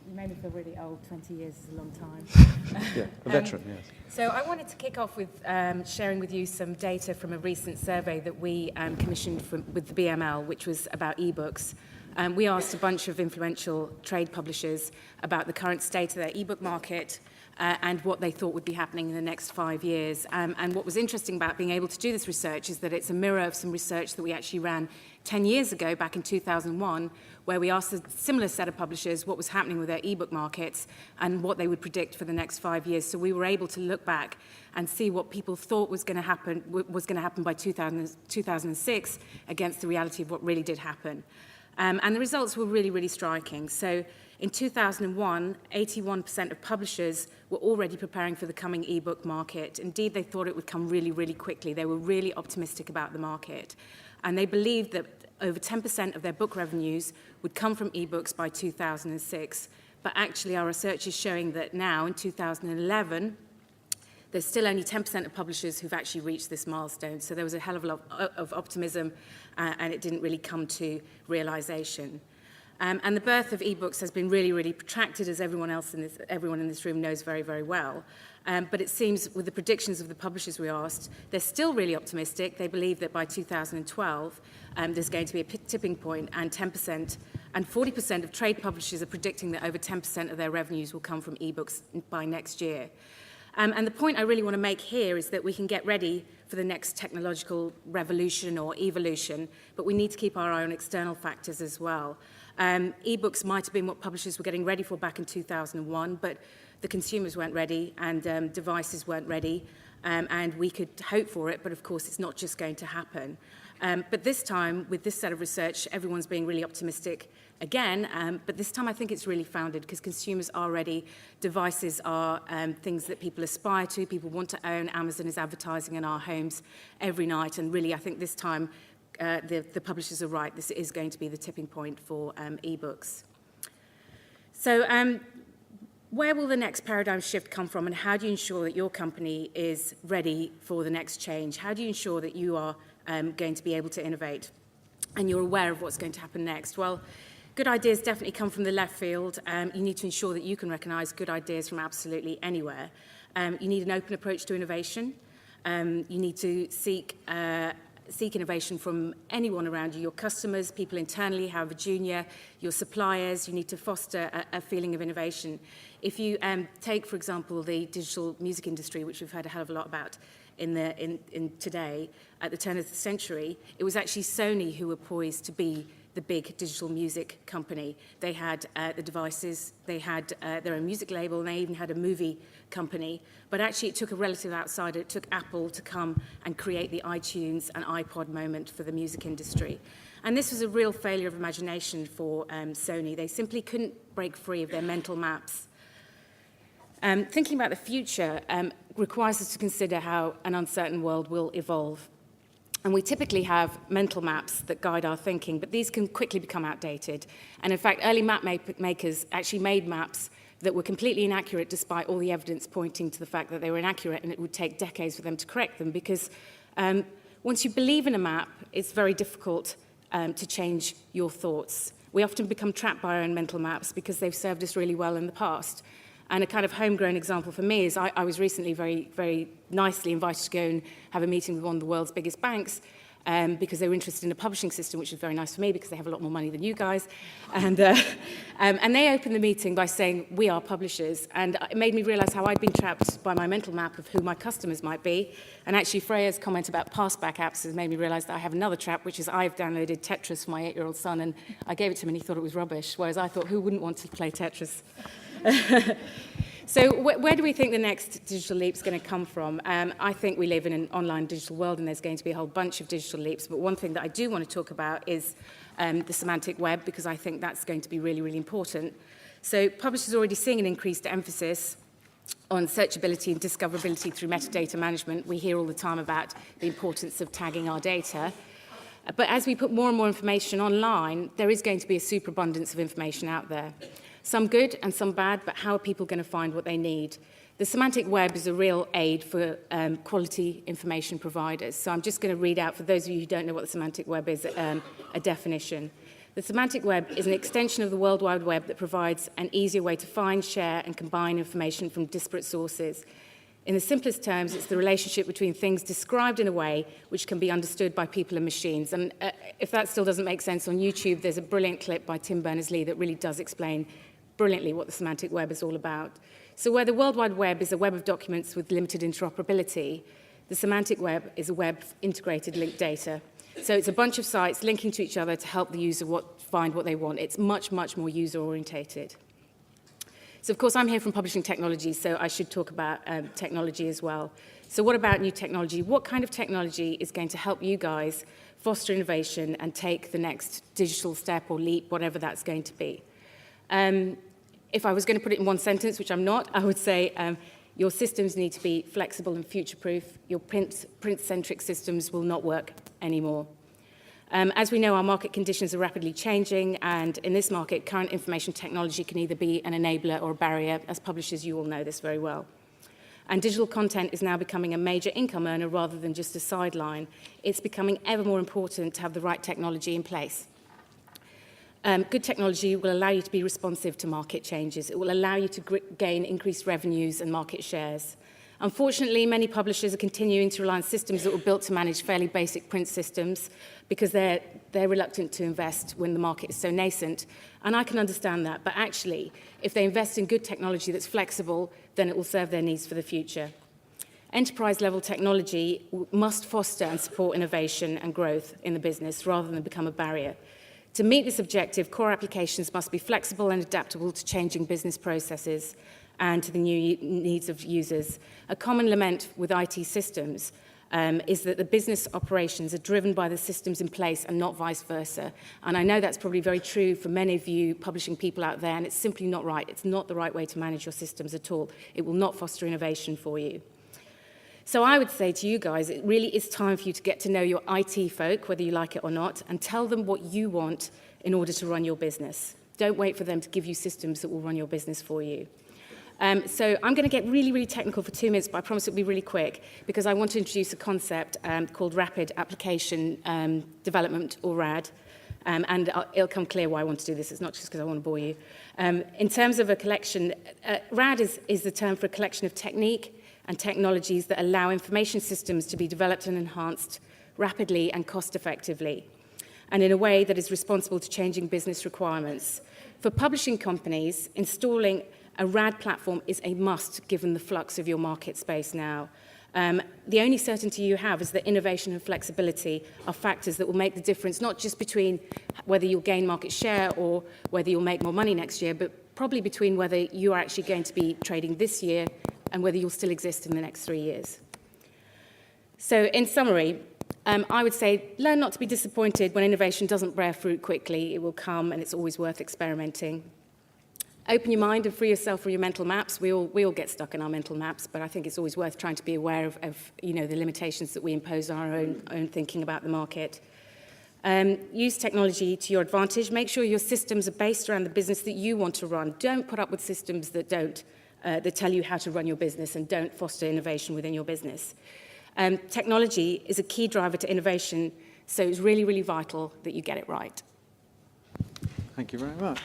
You made me feel really old. 20 years is a long time. Yeah, a veteran, yes. So I wanted to kick off with sharing with you some data from a recent survey that we commissioned with the BML, which was about ebooks. We asked a bunch of influential trade publishers about the current state of their ebook market and what they thought would be happening in the next 5 years. And what was interesting about being able to do this research is that it's a mirror of some research that we actually ran 10 years ago, back in 2001, where we asked a similar set of publishers what was happening with their ebook markets and what they would predict for the next 5 years. So we were able to look back and see what people thought was going to happen by 2006 against the reality of what really did happen. And the results were really, really striking. So in 2001, 81% of publishers were already preparing for the coming ebook market. Indeed, they thought it would come really, really quickly. They were really optimistic about the market. And they believed that over 10% of their book revenues would come from ebooks by 2006. But actually, our research is showing that now, in 2011, there's still only 10% of publishers who've actually reached this milestone. So there was a hell of a lot of optimism, and it didn't really come to realization. And the birth of ebooks has been really, really protracted, as everyone in this room knows very, very well. But it seems, with the predictions of the publishers we asked, they're still really optimistic. They believe that by 2012, there's going to be a tipping point, and 10% and 40% of trade publishers are predicting that over 10% of their revenues will come from ebooks by next year. And the point I really want to make here is that we can get ready for the next technological revolution or evolution, but we need to keep our eye on external factors as well. Ebooks might have been what publishers were getting ready for back in 2001, but the consumers weren't ready, and devices weren't ready, and we could hope for it, but of course it's not just going to happen. But this time, with this set of research, everyone's being really optimistic again, but this time I think it's really founded because consumers are ready. Devices are things that people aspire to, people want to own. Amazon is advertising in our homes every night, and really I think this time the publishers are right. This is going to be the tipping point for ebooks. So where will the next paradigm shift come from, and how do you ensure that your company is ready for the next change? How do you ensure that you are going to be able to innovate and you're aware of what's going to happen next? Well, good ideas definitely come from the left field. You need to ensure that you can recognize good ideas from absolutely anywhere. You need an open approach to innovation. You need to seek innovation from anyone around you, your customers, people internally, however junior, your suppliers. You need to foster a feeling of innovation. If you take, for example, the digital music industry, which we've heard a hell of a lot about in today, at the turn of the century, it was actually Sony who were poised to be the big digital music company. They had the devices, they had their own music label, and they even had a movie company. But actually it took a relative outsider, it took Apple to come and create the iTunes and iPod moment for the music industry. And this was a real failure of imagination for Sony. They simply couldn't break free of their mental maps. Thinking about the future requires us to consider how an uncertain world will evolve. And we typically have mental maps that guide our thinking, but these can quickly become outdated. And in fact, early map makers actually made maps that were completely inaccurate despite all the evidence pointing to the fact that they were inaccurate, and it would take decades for them to correct them, because once you believe in a map, it's very difficult to change your thoughts. We often become trapped by our own mental maps because they've served us really well in the past. And a kind of homegrown example for me is I was recently very, very nicely invited to go and have a meeting with one of the world's biggest banks because they were interested in a publishing system, which is very nice for me because they have a lot more money than you guys. And they opened the meeting by saying, "We are publishers." And it made me realize how I'd been trapped by my mental map of who my customers might be. And actually, Freya's comment about pass-back apps has made me realize that I have another trap, which is I've downloaded Tetris for my 8-year-old son, and I gave it to him and he thought it was rubbish, whereas I thought, who wouldn't want to play Tetris? So where do we think the next digital leap is going to come from? I think we live in an online digital world, and there's going to be a whole bunch of digital leaps. But one thing that I do want to talk about is the semantic web, because I think that's going to be really, really important. So publishers are already seeing an increased emphasis on searchability and discoverability through metadata management. We hear all the time about the importance of tagging our data. But as we put more and more information online, there is going to be a superabundance of information out there. Some good and some bad, but how are people going to find what they need? The semantic web is a real aid for quality information providers. So I'm just going to read out, for those of you who don't know what the semantic web is, a definition. The semantic web is an extension of the World Wide Web that provides an easier way to find, share, and combine information from disparate sources. In the simplest terms, it's the relationship between things described in a way which can be understood by people and machines. And if that still doesn't make sense, on YouTube, there's a brilliant clip by Tim Berners-Lee that really does explain brilliantly what the semantic web is all about. So where the World Wide Web is a web of documents with limited interoperability, the semantic web is a web of integrated linked data. So it's a bunch of sites linking to each other to help the user find what they want. It's much, much more user-orientated. So, of course, I'm here from Publishing Technology, so I should talk about technology as well. So what about new technology? What kind of technology is going to help you guys foster innovation and take the next digital step or leap, whatever that's going to be? If I was going to put it in one sentence, which I'm not, I would say your systems need to be flexible and future-proof. Your print-centric systems will not work anymore. As we know, our market conditions are rapidly changing, and in this market, current information technology can either be an enabler or a barrier. As publishers, you all know this very well. And digital content is now becoming a major income earner rather than just a sideline. It's becoming ever more important to have the right technology in place. Good technology will allow you to be responsive to market changes. It will allow you to gain increased revenues and market shares. Unfortunately, many publishers are continuing to rely on systems that were built to manage fairly basic print systems because they're reluctant to invest when the market is so nascent. And I can understand that, but actually, if they invest in good technology that's flexible, then it will serve their needs for the future. Enterprise-level technology must foster and support innovation and growth in the business rather than become a barrier. To meet this objective, core applications must be flexible and adaptable to changing business processes and to the new needs of users. A common lament with IT systems is that the business operations are driven by the systems in place and not vice versa. And I know that's probably very true for many of you publishing people out there, and it's simply not right. It's not the right way to manage your systems at all. It will not foster innovation for you. So I would say to you guys, it really is time for you to get to know your IT folk, whether you like it or not, and tell them what you want in order to run your business. Don't wait for them to give you systems that will run your business for you. So I'm going to get really, really technical for 2 minutes, but I promise it'll be really quick, because I want to introduce a concept called Rapid Application Development, or RAD. And it'll come clear why I want to do this. It's not just because I want to bore you. In terms of a collection, RAD is the term for a collection of technique and technologies that allow information systems to be developed and enhanced rapidly and cost-effectively, and in a way that is responsible to changing business requirements. For publishing companies, installing a RAD platform is a must, given the flux of your market space now. The only certainty you have is that innovation and flexibility are factors that will make the difference, not just between whether you'll gain market share or whether you'll make more money next year, but probably between whether you are actually going to be trading this year and whether you'll still exist in the next 3 years. So in summary, I would say learn not to be disappointed when innovation doesn't bear fruit quickly. It will come, and it's always worth experimenting. Open your mind and free yourself from your mental maps. We all get stuck in our mental maps, but I think it's always worth trying to be aware of the limitations that we impose on our own thinking about the market. Use technology to your advantage. Make sure your systems are based around the business that you want to run. Don't put up with systems that that tell you how to run your business and don't foster innovation within your business. Technology is a key driver to innovation, so it's really, really vital that you get it right. Thank you very much.